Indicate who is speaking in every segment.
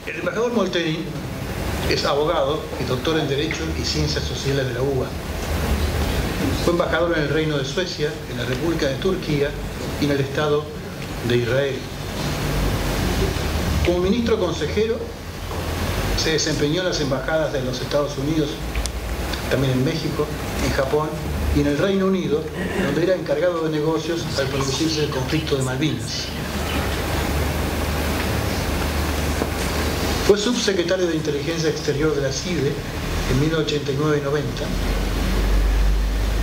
Speaker 1: El embajador Molteni es abogado y doctor en Derecho y Ciencias Sociales de la UBA. Fue embajador en el Reino de Suecia, en la República de Turquía y en el Estado de Israel. Como ministro consejero, se desempeñó en las embajadas de los Estados Unidos, también en México, en Japón y en el Reino Unido, donde era encargado de negocios al producirse el conflicto de Malvinas. Fue subsecretario de Inteligencia Exterior de la CIDE en 1989 y 90.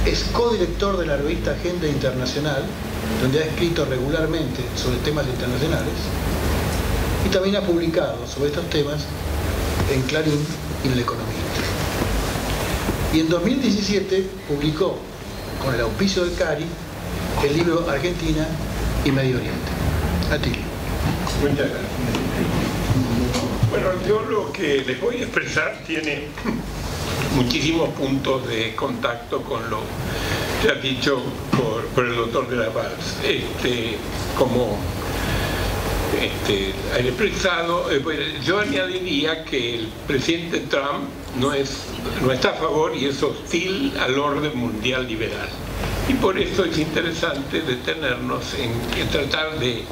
Speaker 1: Es codirector de la revista Agenda Internacional, donde ha escrito regularmente sobre temas internacionales, y también ha publicado sobre estos temas en Clarín y en El Economista. Y en 2017 publicó, con el auspicio del CARI, el libro Argentina y Medio Oriente. Atilio.
Speaker 2: Muchas gracias. Bueno, yo lo que les voy a expresar tiene muchísimos puntos de contacto con lo que ha dicho por el doctor de la Valls. Como ha expresado, yo añadiría que el presidente Trump no está a favor y es hostil al orden mundial liberal. Y por eso es interesante detenernos en tratar de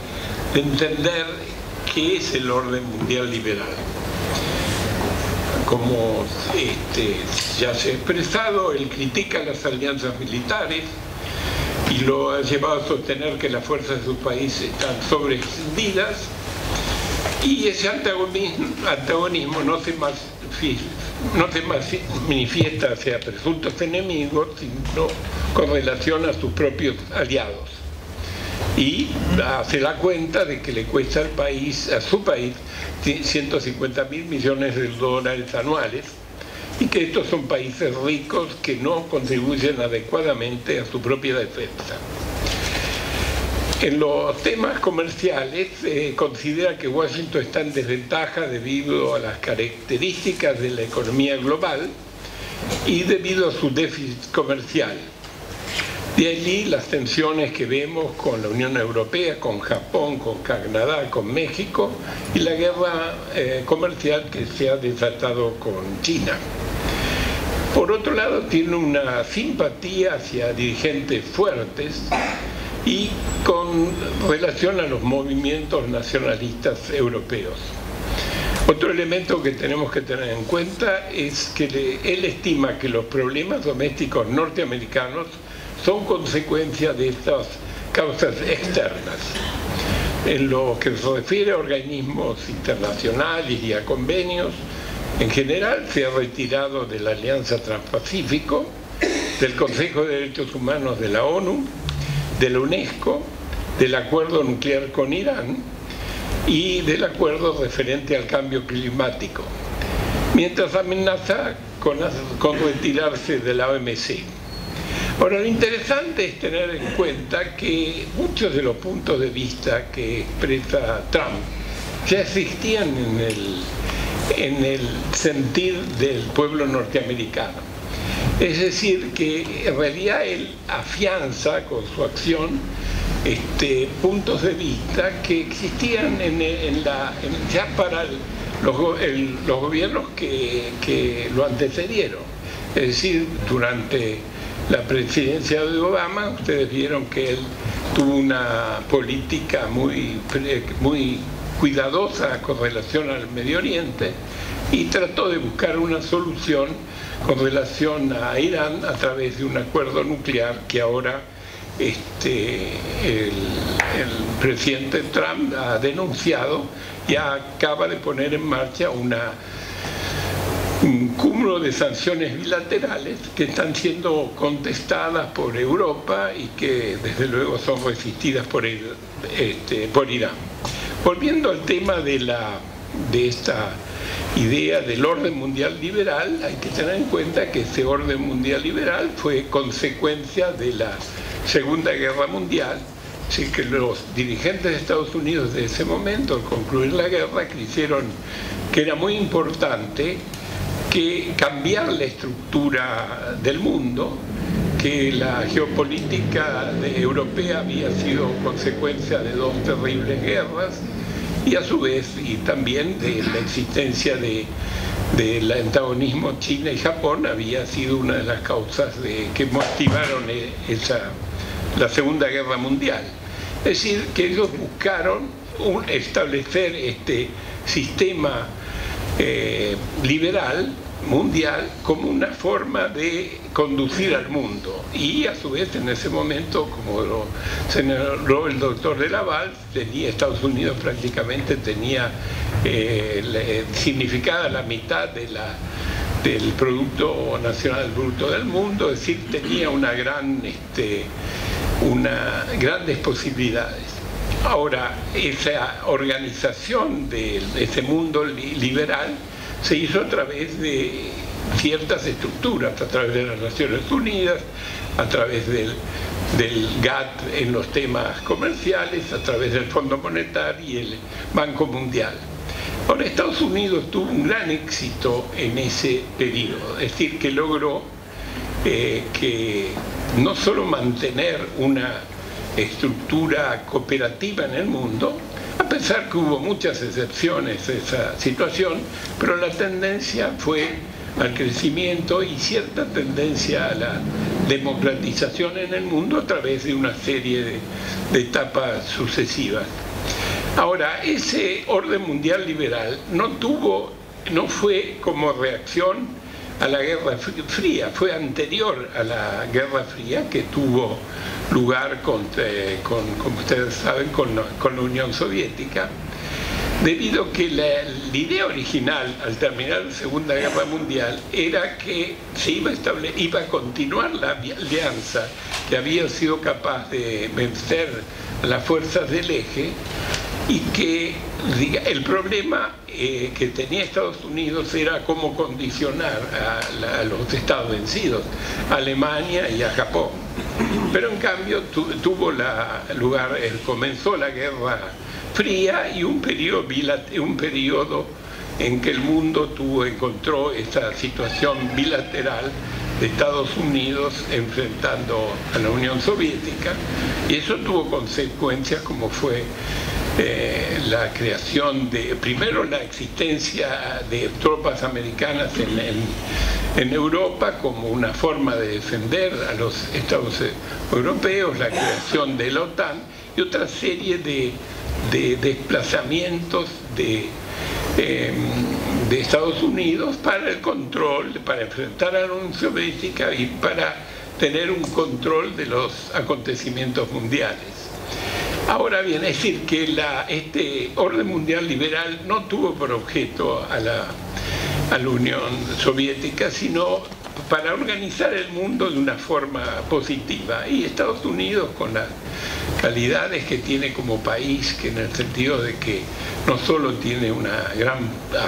Speaker 2: entender qué es el orden mundial liberal. Como ya se ha expresado, él critica las alianzas militares y lo ha llevado a sostener que las fuerzas de su país están sobreextendidas, y ese antagonismo no se manifiesta hacia presuntos enemigos, sino con relación a sus propios aliados. Y se da cuenta de que le cuesta a su país 150.000 millones de dólares anuales, y que estos son países ricos que no contribuyen adecuadamente a su propia defensa. En los temas comerciales, considera que Washington está en desventaja debido a las características de la economía global y debido a su déficit comercial. De allí las tensiones que vemos con la Unión Europea, con Japón, con Canadá, con México, y la guerra comercial que se ha desatado con China. Por otro lado, tiene una simpatía hacia dirigentes fuertes y con relación a los movimientos nacionalistas europeos. Otro elemento que tenemos que tener en cuenta es que él estima que los problemas domésticos norteamericanos son consecuencia de estas causas externas. En lo que se refiere a organismos internacionales y a convenios, en general se ha retirado de la Alianza Transpacífico, del Consejo de Derechos Humanos de la ONU, de la UNESCO, del acuerdo nuclear con Irán y del acuerdo referente al cambio climático, mientras amenaza con retirarse de la OMC. Ahora, lo interesante es tener en cuenta que muchos de los puntos de vista que expresa Trump ya existían en el sentir del pueblo norteamericano. Es decir, que en realidad él afianza con su acción puntos de vista que existían ya para los gobiernos que lo antecedieron. Es decir, durante la presidencia de Obama, ustedes vieron que él tuvo una política muy cuidadosa con relación al Medio Oriente y trató de buscar una solución con relación a Irán a través de un acuerdo nuclear que ahora el presidente Trump ha denunciado y acaba de poner en marcha un cúmulo de sanciones bilaterales que están siendo contestadas por Europa y que desde luego son resistidas por Irán. Volviendo al tema de esta idea del orden mundial liberal, hay que tener en cuenta que ese orden mundial liberal fue consecuencia de la Segunda Guerra Mundial, así que los dirigentes de Estados Unidos de ese momento, al concluir la guerra, creyeron que era muy importante cambiar la estructura del mundo, que la geopolítica europea había sido consecuencia de dos terribles guerras y a su vez y también de la existencia del antagonismo China y Japón había sido una de las causas que motivaron la Segunda Guerra Mundial. Es decir, que ellos buscaron establecer este sistema liberal mundial como una forma de conducir al mundo, y a su vez en ese momento, como lo señaló el doctor de Laval, Estados Unidos prácticamente tenía significada la mitad del Producto Nacional Bruto del mundo, es decir, tenía grandes posibilidades. Ahora, esa organización de ese mundo liberal se hizo a través de ciertas estructuras, a través de las Naciones Unidas, a través del GATT en los temas comerciales, a través del Fondo Monetario y el Banco Mundial. Ahora, Estados Unidos tuvo un gran éxito en ese periodo, es decir, que logró que no solo mantener una estructura cooperativa en el mundo, a pesar que hubo muchas excepciones a esa situación, pero la tendencia fue al crecimiento y cierta tendencia a la democratización en el mundo a través de una serie de etapas sucesivas. Ahora, ese orden mundial liberal no fue como reacción a la Guerra Fría, fue anterior a la Guerra Fría, que tuvo lugar, como ustedes saben, con la Unión Soviética, debido a que la idea original al terminar la Segunda Guerra Mundial era que se iba a continuar la alianza que había sido capaz de vencer a las fuerzas del eje, y que el problema que tenía Estados Unidos era cómo condicionar a los estados vencidos, a Alemania y a Japón. Pero en cambio comenzó la Guerra Fría y un periodo en que el mundo encontró esta situación bilateral de Estados Unidos enfrentando a la Unión Soviética, y eso tuvo consecuencias como fue la creación primero la existencia de tropas americanas en Europa como una forma de defender a los estados europeos, la creación de la OTAN y otra serie de desplazamientos de Estados Unidos para el control, para enfrentar a la Unión Soviética y para tener un control de los acontecimientos mundiales. Ahora bien, es decir, que este orden mundial liberal no tuvo por objeto a la Unión Soviética, sino para organizar el mundo de una forma positiva. Y Estados Unidos, con las calidades que tiene como país, que en el sentido de que no solo ha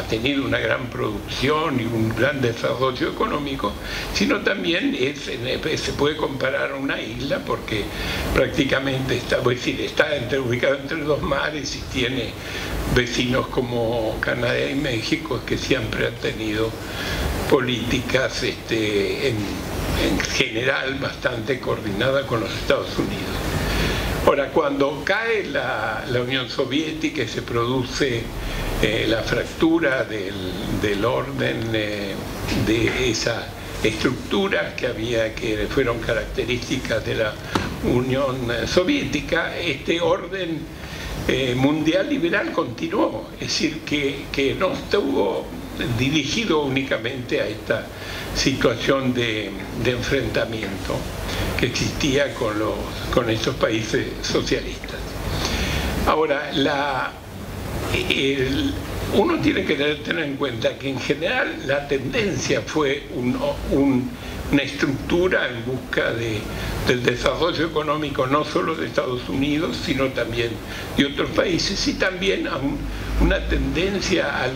Speaker 2: tenido una gran producción y un gran desarrollo económico, sino también se puede comparar a una isla, porque prácticamente está ubicado entre dos mares y tiene vecinos como Canadá y México, que siempre han tenido políticas en general bastante coordinadas con los Estados Unidos. Ahora, cuando cae la Unión Soviética y se produce la fractura del orden de esa estructura que fueron características de la Unión Soviética, este orden mundial liberal continuó, es decir, que no estuvo dirigido únicamente a esta situación de enfrentamiento que existía con estos países socialistas. Ahora, uno tiene que tener en cuenta que en general la tendencia fue una estructura en busca del desarrollo económico no solo de Estados Unidos, sino también de otros países, y también a una tendencia al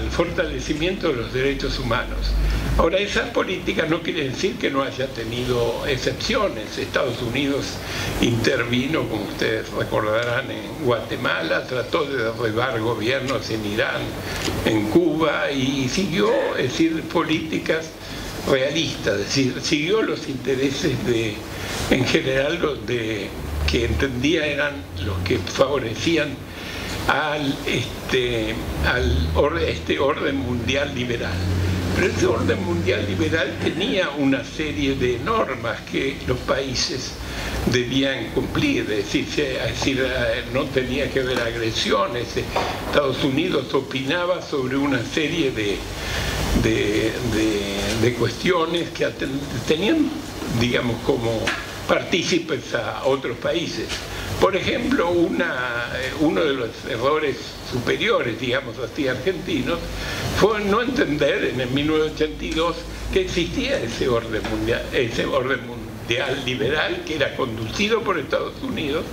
Speaker 2: fortalecimiento de los derechos humanos. Ahora, esas políticas no quiere decir que no haya tenido excepciones. Estados Unidos intervino, como ustedes recordarán, en Guatemala, trató de derribar gobiernos en Irán, en Cuba, y siguió, es decir, políticas realistas, es decir, siguió los intereses en general que entendía eran los que favorecían este orden mundial liberal. Pero ese orden mundial liberal tenía una serie de normas que los países debían cumplir, es decir, no tenía que haber agresiones. Estados Unidos opinaba sobre una serie de cuestiones que tenían, digamos, como partícipes a otros países. Por ejemplo, uno de los errores superiores, digamos así, argentinos, fue no entender en el 1982 que existía ese orden mundial liberal que era conducido por Estados Unidos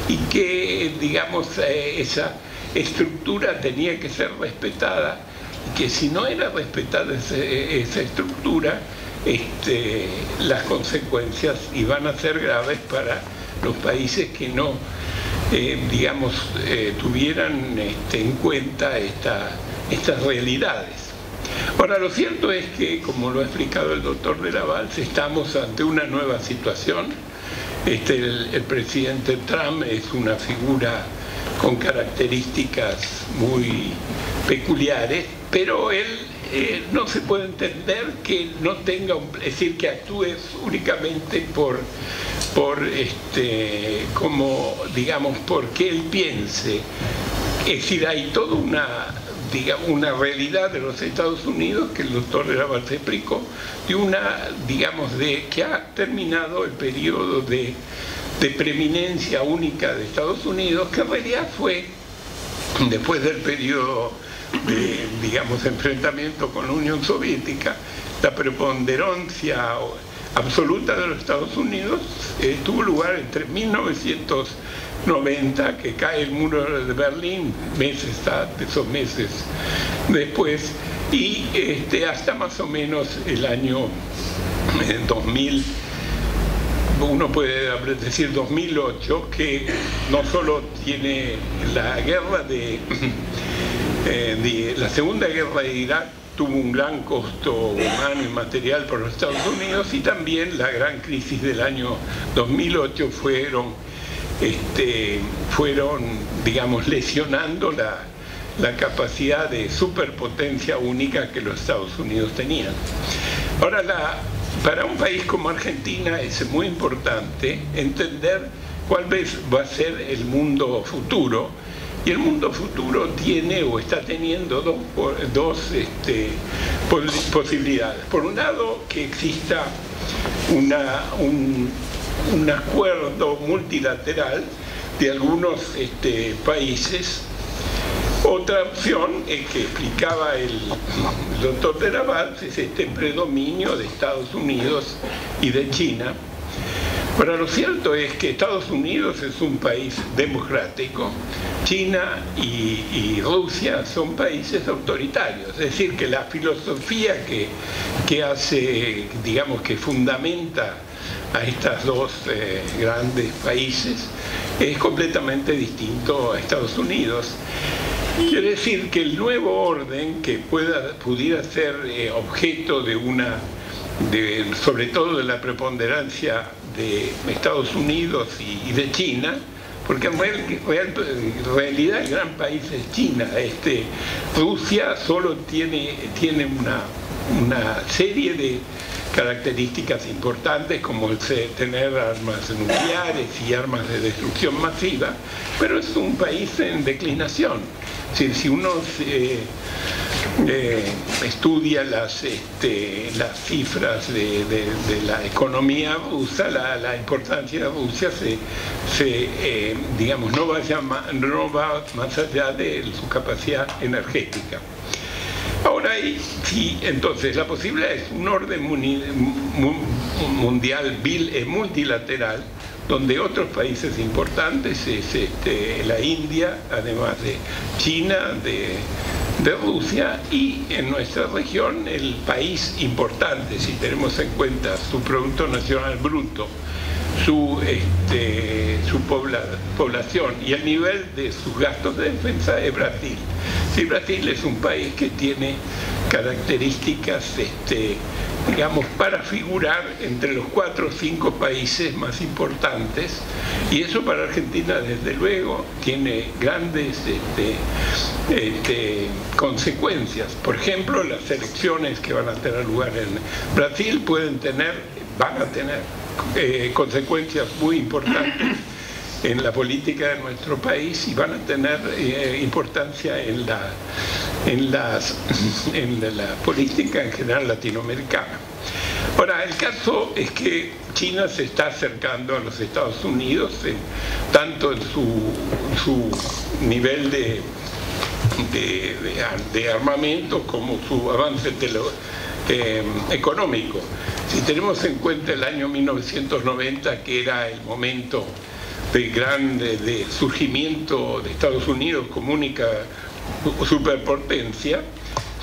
Speaker 2: y que, digamos, esa estructura tenía que ser respetada, y que si no era respetada esa estructura, las consecuencias iban a ser graves para los países que no, digamos, tuvieran en cuenta estas realidades. Ahora, lo cierto es que, como lo ha explicado el doctor de la Valse, estamos ante una nueva situación. El presidente Trump es una figura con características muy peculiares, pero él no se puede entender que no tenga, es decir, que actúe únicamente como, digamos, porque él piense. Es decir, hay toda una realidad de los Estados Unidos que el doctor de la Valse explicó, de que ha terminado el periodo de preeminencia única de Estados Unidos, que en realidad fue después del periodo de, digamos, enfrentamiento con la Unión Soviética. La preponderancia absoluta de los Estados Unidos tuvo lugar entre 1990, que cae el muro de Berlín, esos meses después, y hasta más o menos el año 2000, uno puede decir 2008, que no solo tiene la guerra la Segunda Guerra de Irak, tuvo un gran costo humano y material por los Estados Unidos, y también la gran crisis del año 2008 fueron, digamos, lesionando la capacidad de superpotencia única que los Estados Unidos tenían. Ahora, para un país como Argentina es muy importante entender cuál va a ser el mundo futuro. Y el mundo futuro tiene o está teniendo dos posibilidades. Por un lado, que exista un acuerdo multilateral de algunos países. Otra opción que explicaba el doctor de la Valse es predominio de Estados Unidos y de China. Pero lo cierto es que Estados Unidos es un país democrático, China y Rusia son países autoritarios, es decir, que la filosofía que hace, digamos, que fundamenta a estos dos grandes países es completamente distinto a Estados Unidos. Quiere decir que el nuevo orden que pudiera ser objeto sobre todo de la preponderancia de Estados Unidos y de China, porque en realidad el gran país es China. Rusia solo tiene una serie de características importantes, como el tener armas nucleares y armas de destrucción masiva, pero es un país en declinación. Si uno estudia las cifras de la economía rusa, la importancia de Rusia digamos, no va más allá de su capacidad energética. Ahora, entonces la posibilidad es un orden mundial multilateral, donde otros países importantes es la India, además de China, de Rusia, y en nuestra región el país importante, si tenemos en cuenta su Producto Nacional Bruto, su población y el nivel de sus gastos de defensa, es Brasil. Sí, Brasil es un país que tiene características, digamos, para figurar entre los 4 o 5 países más importantes, y eso para Argentina desde luego tiene grandes consecuencias. Por ejemplo, las elecciones que van a tener lugar en Brasil van a tener consecuencias muy importantes en la política de nuestro país y van a tener importancia en la política en general latinoamericana. Ahora, el caso es que China se está acercando a los Estados Unidos, tanto en su nivel de armamento como su avance económico. Si tenemos en cuenta el año 1990, que era el momento de surgimiento de Estados Unidos como única superpotencia,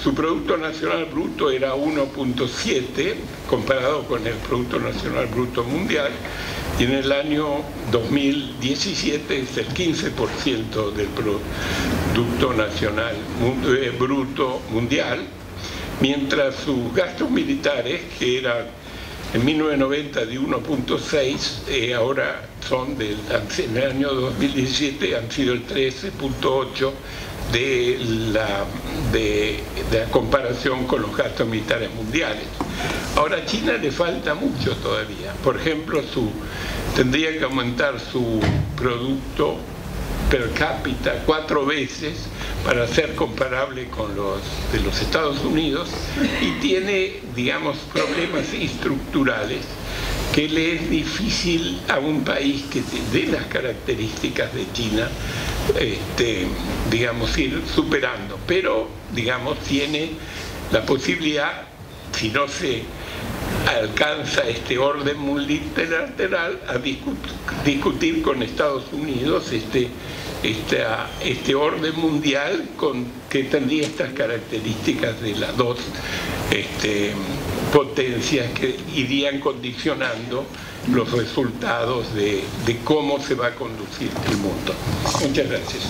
Speaker 2: su Producto Nacional Bruto era 1.7 comparado con el Producto Nacional Bruto Mundial, y en el año 2017 es el 15% del Producto Nacional Bruto Mundial, mientras sus gastos militares, que eran en 1990 de 1.6, ahora en el año 2017 han sido el 13.8 de la comparación con los gastos militares mundiales. Ahora, a China le falta mucho todavía. Por ejemplo, tendría que aumentar su producto per cápita 4 veces para ser comparable con los de los Estados Unidos, y tiene, digamos, problemas estructurales que le es difícil a un país que de las características de China, digamos, ir superando. Pero, digamos, tiene la posibilidad, si no se alcanza este orden multilateral, a discutir con Estados Unidos este orden mundial que tendría estas características de las dos potencias que irían condicionando los resultados de cómo se va a conducir el mundo. Muchas gracias.